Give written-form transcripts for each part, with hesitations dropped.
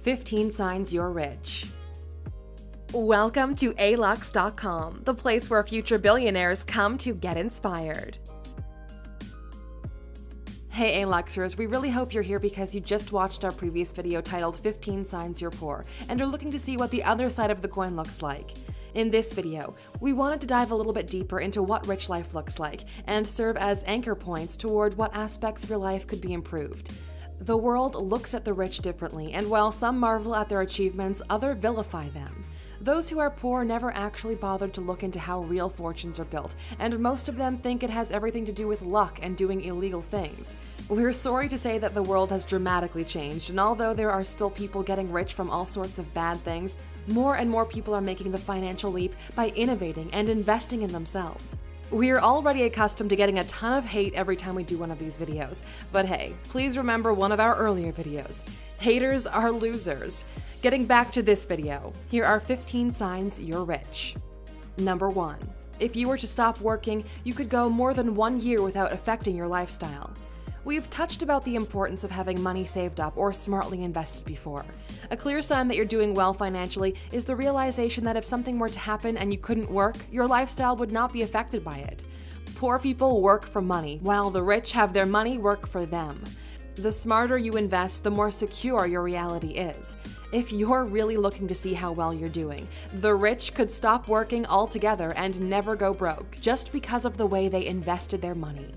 15 Signs You're Rich. Welcome to alux.com, the place where future billionaires come to get inspired. Hey Aluxers, we really hope you're here because you just watched our previous video titled 15 Signs You're Poor and are looking to see what the other side of the coin looks like. In this video, we wanted to dive a little bit deeper into what rich life looks like and serve as anchor points toward what aspects of your life could be improved. The world looks at the rich differently, and while some marvel at their achievements, others vilify them. Those who are poor never actually bothered to look into how real fortunes are built, and most of them think it has everything to do with luck and doing illegal things. We're sorry to say that the world has dramatically changed, and although there are still people getting rich from all sorts of bad things, more and more people are making the financial leap by innovating and investing in themselves. We're already accustomed to getting a ton of hate every time we do one of these videos, but hey, please remember one of our earlier videos. Haters are losers. Getting back to this video, here are 15 signs you're rich. Number 1. If you were to stop working, you could go more than 1 year without affecting your lifestyle. We've touched about the importance of having money saved up or smartly invested before. A clear sign that you're doing well financially is the realization that if something were to happen and you couldn't work, your lifestyle would not be affected by it. Poor people work for money, while the rich have their money work for them. The smarter you invest, the more secure your reality is. If you're really looking to see how well you're doing, the rich could stop working altogether and never go broke just because of the way they invested their money.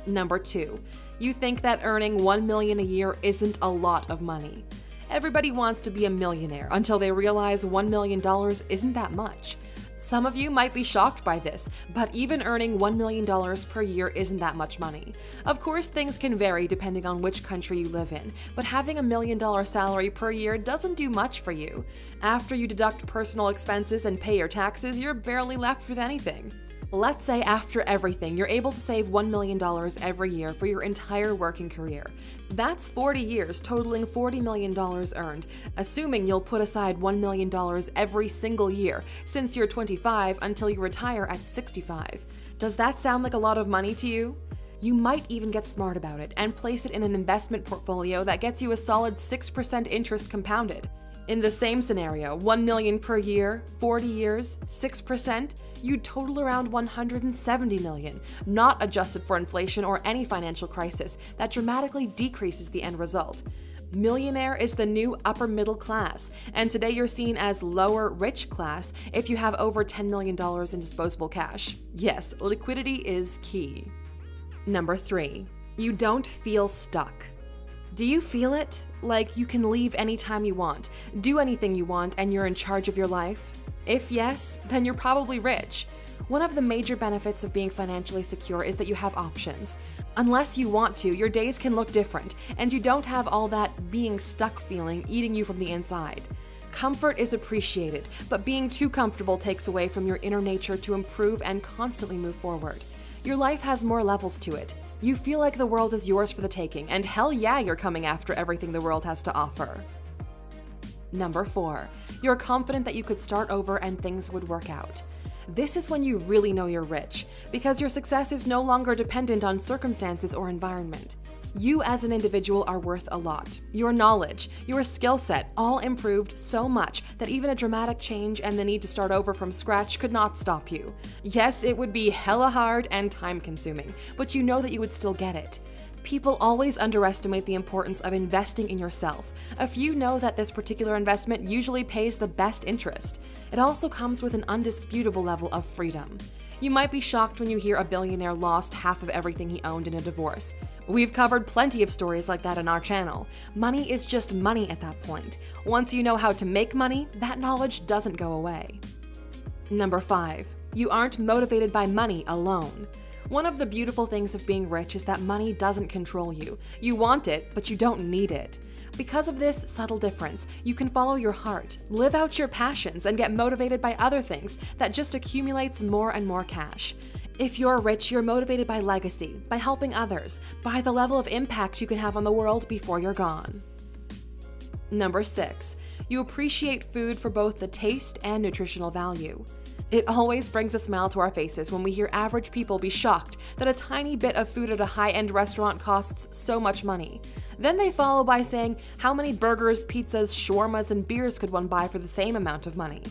Number 2. You think that earning $1 million a year isn't a lot of money. Everybody wants to be a millionaire until they realize $1 million isn't that much. Some of you might be shocked by this, but even earning $1 million per year isn't that much money. Of course, things can vary depending on which country you live in, but having $1 million salary per year doesn't do much for you. After you deduct personal expenses and pay your taxes, you're barely left with anything. Let's say after everything, you're able to save $1 million every year for your entire working career. That's 40 years, totaling $40 million earned, assuming you'll put aside $1 million every single year since you're 25 until you retire at 65. Does that sound like a lot of money to you? You might even get smart about it and place it in an investment portfolio that gets you a solid 6% interest compounded. In the same scenario, $1 million per year, 40 years, 6%, you'd total around $170 million, not adjusted for inflation or any financial crisis that dramatically decreases the end result. Millionaire is the new upper middle class, and today you're seen as lower rich class if you have over $10 million in disposable cash. Yes, liquidity is key. Number 3. You don't feel stuck. Do you feel it? Like you can leave anytime you want, do anything you want, and you're in charge of your life? If yes, then you're probably rich. One of the major benefits of being financially secure is that you have options. Unless you want to, your days can look different, and you don't have all that being stuck feeling eating you from the inside. Comfort is appreciated, but being too comfortable takes away from your inner nature to improve and constantly move forward. Your life has more levels to it. You feel like the world is yours for the taking, and hell yeah, you're coming after everything the world has to offer. Number 4. You're confident that you could start over and things would work out. This is when you really know you're rich, because your success is no longer dependent on circumstances or environment. You as an individual are worth a lot. Your knowledge, your skill set, all improved so much that even a dramatic change and the need to start over from scratch could not stop you. Yes, it would be hella hard and time-consuming, but you know that you would still get it. People always underestimate the importance of investing in yourself. A few know that this particular investment usually pays the best interest. It also comes with an undisputable level of freedom. You might be shocked when you hear a billionaire lost half of everything he owned in a divorce. We've covered plenty of stories like that on our channel. Money is just money at that point. Once you know how to make money, that knowledge doesn't go away. Number 5. You aren't motivated by money alone. One of the beautiful things of being rich is that money doesn't control you. You want it, but you don't need it. Because of this subtle difference, you can follow your heart, live out your passions, and get motivated by other things that just accumulates more and more cash. If you're rich, you're motivated by legacy, by helping others, by the level of impact you can have on the world before you're gone. Number 6. You appreciate food for both the taste and nutritional value. It always brings a smile to our faces when we hear average people be shocked that a tiny bit of food at a high-end restaurant costs so much money. Then they follow by saying, how many burgers, pizzas, shawarmas, and beers could one buy for the same amount of money?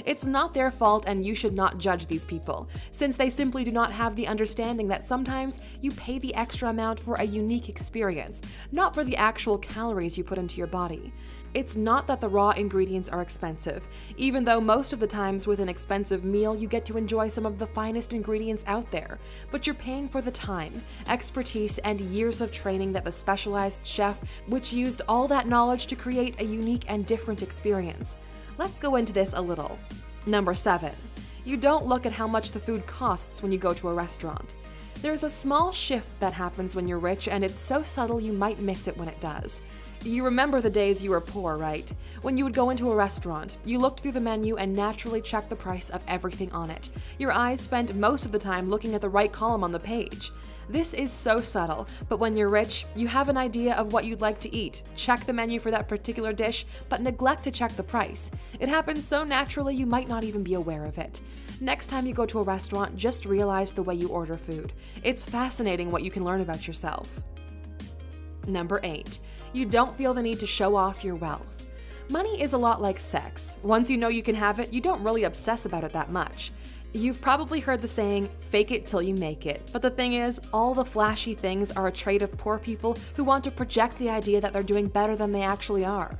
It's not their fault, and you should not judge these people, since they simply do not have the understanding that sometimes you pay the extra amount for a unique experience, not for the actual calories you put into your body. It's not that the raw ingredients are expensive, even though most of the times with an expensive meal you get to enjoy some of the finest ingredients out there, but you're paying for the time, expertise, and years of training that the specialized chef, which used all that knowledge to create a unique and different experience. Let's go into this a little. Number 7. You don't look at how much the food costs when you go to a restaurant. There's a small shift that happens when you're rich, and it's so subtle you might miss it when it does. You remember the days you were poor, right? When you would go into a restaurant, you looked through the menu and naturally checked the price of everything on it. Your eyes spent most of the time looking at the right column on the page. This is so subtle, but when you're rich, you have an idea of what you'd like to eat, check the menu for that particular dish, but neglect to check the price. It happens so naturally you might not even be aware of it. Next time you go to a restaurant, just realize the way you order food. It's fascinating what you can learn about yourself. Number 8. You don't feel the need to show off your wealth. Money is a lot like sex. Once you know you can have it, you don't really obsess about it that much. You've probably heard the saying, fake it till you make it. But the thing is, all the flashy things are a trait of poor people who want to project the idea that they're doing better than they actually are.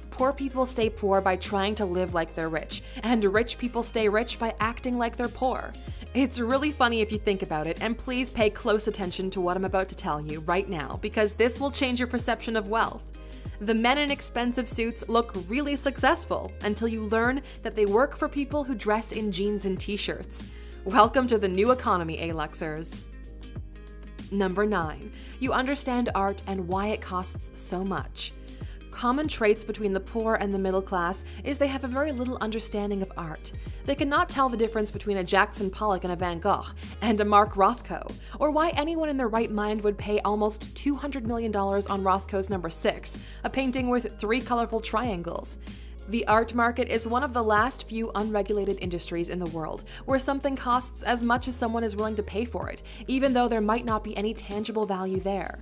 Poor people stay poor by trying to live like they're rich, and rich people stay rich by acting like they're poor. It's really funny if you think about it, and please pay close attention to what I'm about to tell you right now, because this will change your perception of wealth. The men in expensive suits look really successful until you learn that they work for people who dress in jeans and t-shirts. Welcome to the new economy, A-Luxers. Number 9. You understand art and why it costs so much. Common traits between the poor and the middle class is they have a very little understanding of art. They cannot tell the difference between a Jackson Pollock and a Van Gogh, and a Mark Rothko, or why anyone in their right mind would pay almost $200 million on Rothko's No. 6, a painting with 3 colorful triangles. The art market is one of the last few unregulated industries in the world, where something costs as much as someone is willing to pay for it, even though there might not be any tangible value there.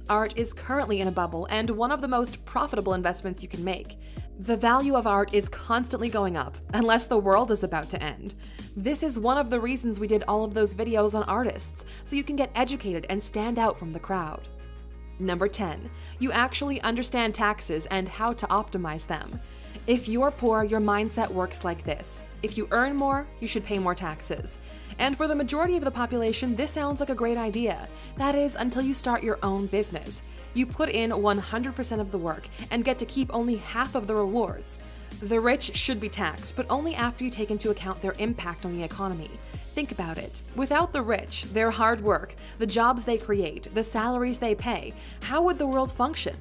Art is currently in a bubble and one of the most profitable investments you can make. The value of art is constantly going up, unless the world is about to end. This is one of the reasons we did all of those videos on artists, so you can get educated and stand out from the crowd. Number 10. You actually understand taxes and how to optimize them. If you're poor, your mindset works like this. If you earn more, you should pay more taxes. And for the majority of the population, this sounds like a great idea. That is, until you start your own business. You put in 100% of the work and get to keep only half of the rewards. The rich should be taxed, but only after you take into account their impact on the economy. Think about it. Without the rich, their hard work, the jobs they create, the salaries they pay, how would the world function?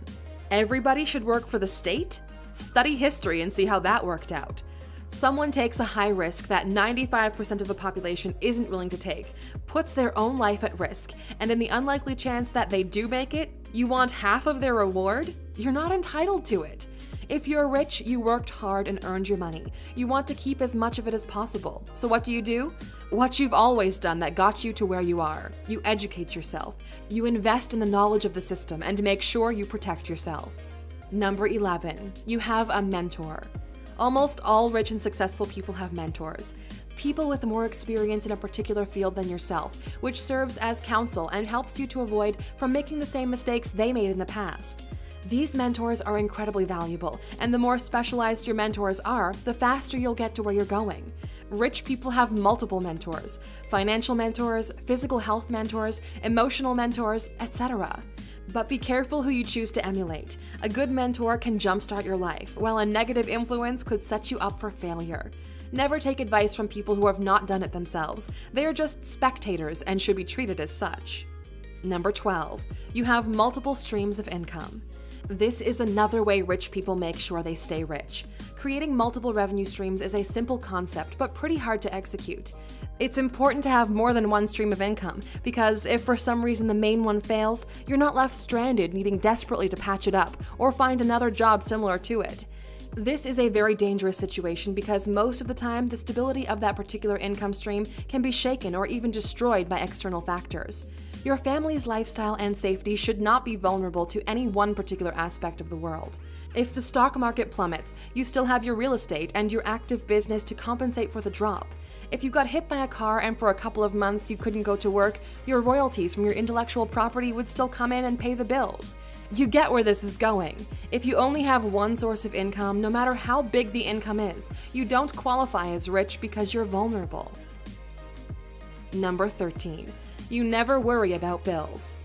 Everybody should work for the state? Study history and see how that worked out. Someone takes a high risk that 95% of the population isn't willing to take, puts their own life at risk, and in the unlikely chance that they do make it, you want half of their reward? You're not entitled to it. If you're rich, you worked hard and earned your money. You want to keep as much of it as possible. So what do? What you've always done that got you to where you are. You educate yourself. You invest in the knowledge of the system and make sure you protect yourself. Number 11. You have a mentor. Almost all rich and successful people have mentors. People with more experience in a particular field than yourself, which serves as counsel and helps you to avoid from making the same mistakes they made in the past. These mentors are incredibly valuable, and the more specialized your mentors are, the faster you'll get to where you're going. Rich people have multiple mentors: financial mentors, physical health mentors, emotional mentors, etc. But be careful who you choose to emulate. A good mentor can jumpstart your life, while a negative influence could set you up for failure. Never take advice from people who have not done it themselves. They are just spectators and should be treated as such. Number 12. You have multiple streams of income. This is another way rich people make sure they stay rich. Creating multiple revenue streams is a simple concept, but pretty hard to execute. It's important to have more than one stream of income, because if for some reason the main one fails, you're not left stranded needing desperately to patch it up or find another job similar to it. This is a very dangerous situation because most of the time the stability of that particular income stream can be shaken or even destroyed by external factors. Your family's lifestyle and safety should not be vulnerable to any one particular aspect of the world. If the stock market plummets, you still have your real estate and your active business to compensate for the drop. If you got hit by a car and for a couple of months you couldn't go to work, your royalties from your intellectual property would still come in and pay the bills. You get where this is going. If you only have one source of income, no matter how big the income is, you don't qualify as rich because you're vulnerable. Number 13. You never worry about bills.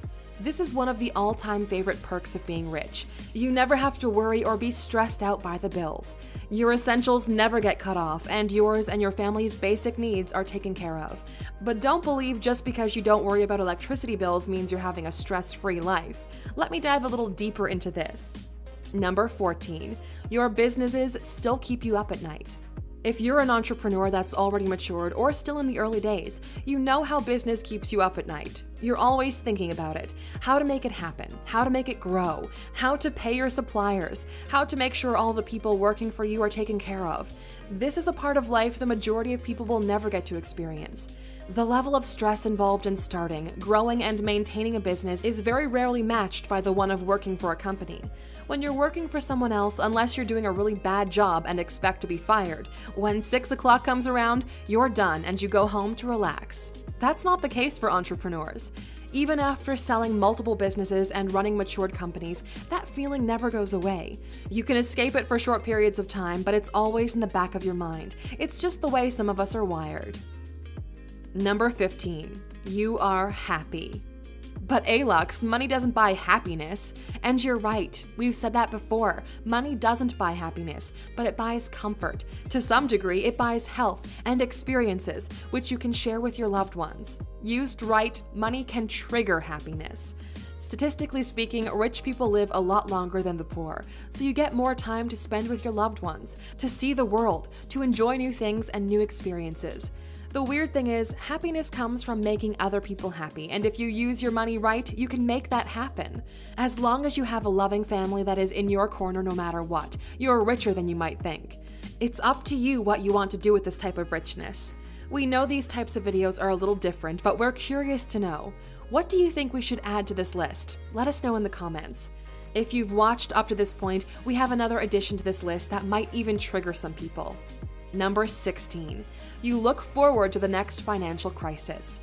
This is one of the all-time favorite perks of being rich. You never have to worry or be stressed out by the bills. Your essentials never get cut off, and yours and your family's basic needs are taken care of. But don't believe just because you don't worry about electricity bills means you're having a stress-free life. Let me dive a little deeper into this. Number 14. Your businesses still keep you up at night. If you're an entrepreneur that's already matured or still in the early days, you know how business keeps you up at night. You're always thinking about it, how to make it happen, how to make it grow, how to pay your suppliers, how to make sure all the people working for you are taken care of. This is a part of life the majority of people will never get to experience. The level of stress involved in starting, growing, and maintaining a business is very rarely matched by the one of working for a company. When you're working for someone else, unless you're doing a really bad job and expect to be fired, when 6 o'clock comes around, you're done and you go home to relax. That's not the case for entrepreneurs. Even after selling multiple businesses and running matured companies, that feeling never goes away. You can escape it for short periods of time, but it's always in the back of your mind. It's just the way some of us are wired. Number 15. You are happy. But Alux, money doesn't buy happiness. And you're right, we've said that before. Money doesn't buy happiness, but it buys comfort. To some degree, it buys health and experiences, which you can share with your loved ones. Used right, money can trigger happiness. Statistically speaking, rich people live a lot longer than the poor, so you get more time to spend with your loved ones, to see the world, to enjoy new things and new experiences. The weird thing is, happiness comes from making other people happy, and if you use your money right, you can make that happen. As long as you have a loving family that is in your corner no matter what, you're richer than you might think. It's up to you what you want to do with this type of richness. We know these types of videos are a little different, but we're curious to know. What do you think we should add to this list? Let us know in the comments. If you've watched up to this point, we have another addition to this list that might even trigger some people. Number 16. You look forward to the next financial crisis.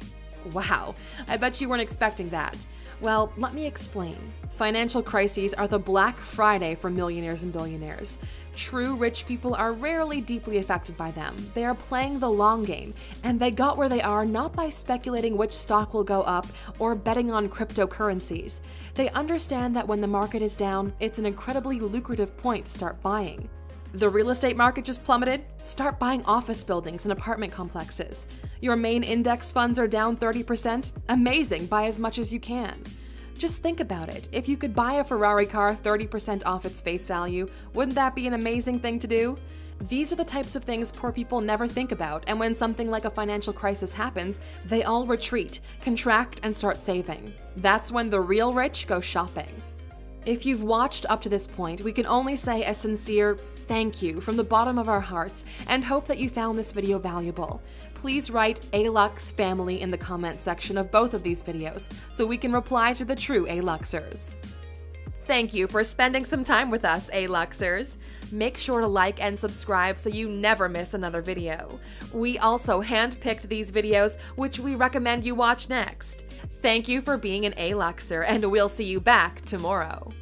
Wow, I bet you weren't expecting that. Well, let me explain. Financial crises are the Black Friday for millionaires and billionaires. True rich people are rarely deeply affected by them. They are playing the long game, and they got where they are not by speculating which stock will go up or betting on cryptocurrencies. They understand that when the market is down, it's an incredibly lucrative point to start buying. The real estate market just plummeted? Start buying office buildings and apartment complexes. Your main index funds are down 30%? Amazing, buy as much as you can. Just think about it. If you could buy a Ferrari car 30% off its face value, wouldn't that be an amazing thing to do? These are the types of things poor people never think about, and when something like a financial crisis happens, they all retreat, contract, and start saving. That's when the real rich go shopping. If you've watched up to this point, we can only say a sincere thank you from the bottom of our hearts and hope that you found this video valuable. Please write Alux family in the comment section of both of these videos so we can reply to the true Aluxers. Thank you for spending some time with us, Aluxers. Make sure to like and subscribe so you never miss another video. We also handpicked these videos, which we recommend you watch next. Thank you for being an Aluxer, and we'll see you back tomorrow.